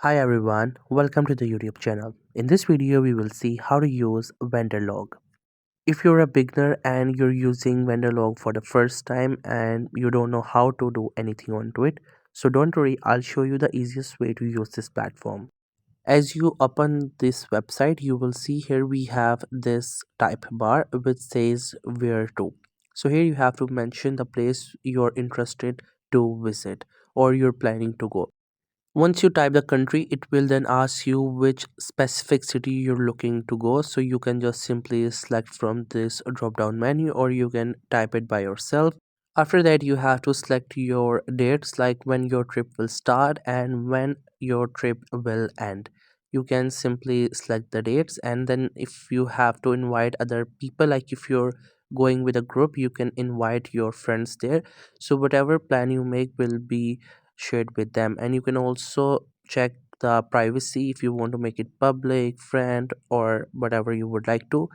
Hi everyone, welcome to the YouTube channel. In this video, we will see how to use Wanderlog. If you're a beginner and you're using Wanderlog for the first time and you don't know how to do anything onto it, so don't worry, I'll show you the easiest way to use this platform. As you open this website, you will see here we have this type bar which says where to. So here you have to mention the place you're interested to visit or you're planning to go. Once you type the country, it will then ask you which specific city you're looking to go. So you can just simply select from this drop down menu or you can type it by yourself. After that, you have to select your dates like when your trip will start and when your trip will end. You can simply select the dates, and then if you have to invite other people, like if you're going with a group, you can invite your friends there. So whatever plan you make will be shared with them, and you can also check the privacy if you want to make it public, friend, or whatever you would like to.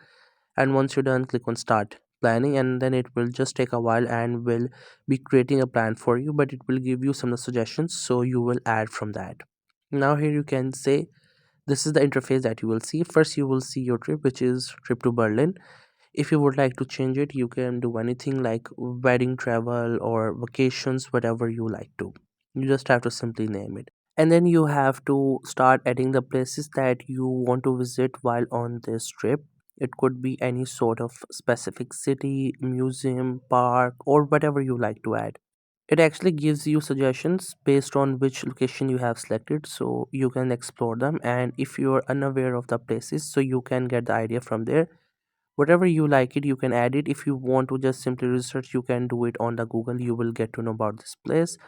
And once you're done, click on start planning, and then it will just take a while and will be creating a plan for you, but it will give you some suggestions, so you will add from that. Now here you can say this is the interface that you will see. First you will see your trip, which is trip to Berlin. If you would like to change it, you can do anything like wedding travel or vacations, whatever you like to. You just have to simply name it, and then you have to start adding the places that you want to visit while on this trip. It could be any sort of specific city, museum, park, or whatever you like to add. It actually gives you suggestions based on which location you have selected, so you can explore them. And if you're unaware of the places, so you can get the idea from there. Whatever you like it, you can add it. If you want to just simply research, you can do it on the Google. You will get to know about this place,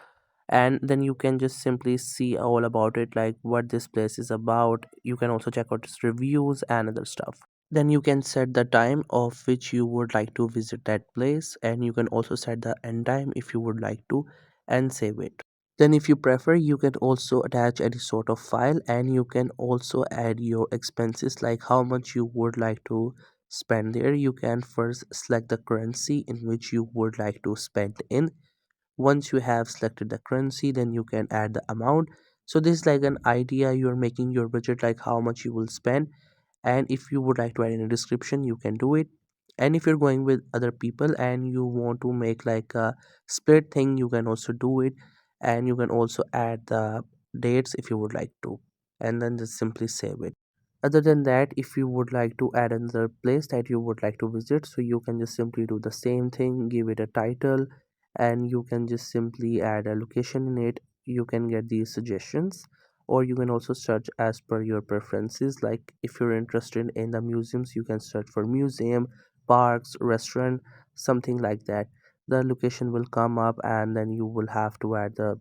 and then you can just simply see all about it, like what this place is about. You can also check out its reviews and other stuff. Then you can set the time of which you would like to visit that place, and you can also set the end time if you would like to, and save it. Then if you prefer, you can also attach any sort of file, and you can also add your expenses, like how much you would like to spend there. You can first select the currency in which you would like to spend in. Once you have selected the currency, then you can add the amount. So this is like an idea, you're making your budget, like how much you will spend. And if you would like to add in a description, you can do it. And if you're going with other people and you want to make like a split thing, you can also do it. And you can also add the dates if you would like to, and then just simply save it. Other than that, if you would like to add another place that you would like to visit, so you can just simply do the same thing, give it a title, and you can just simply add a location in it. You can get these suggestions, or you can also search as per your preferences. Like if you're interested in the museums, you can search for museum, parks, restaurant, something like that. The location will come up, and then you will have to add the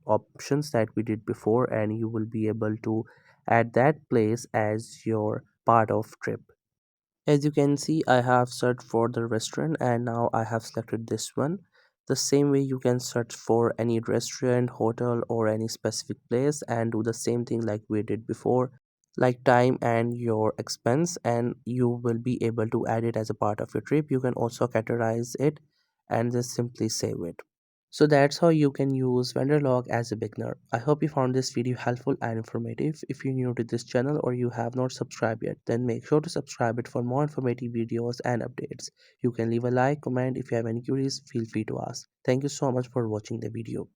options that we did before, and you will be able to add that place as your part of trip. As you can see, I have searched for the restaurant and now I have selected this one. The same way you can search for any restaurant, hotel, or any specific place and do the same thing like we did before, like time and your expense, and you will be able to add it as a part of your trip. You can also categorize it and just simply save it. So that's how you can use Wanderlog as a beginner. I hope you found this video helpful and informative. If you're new to this channel or you have not subscribed yet, then make sure to subscribe it for more informative videos and updates. You can leave a like, comment. If you have any queries, feel free to ask. Thank you so much for watching the video.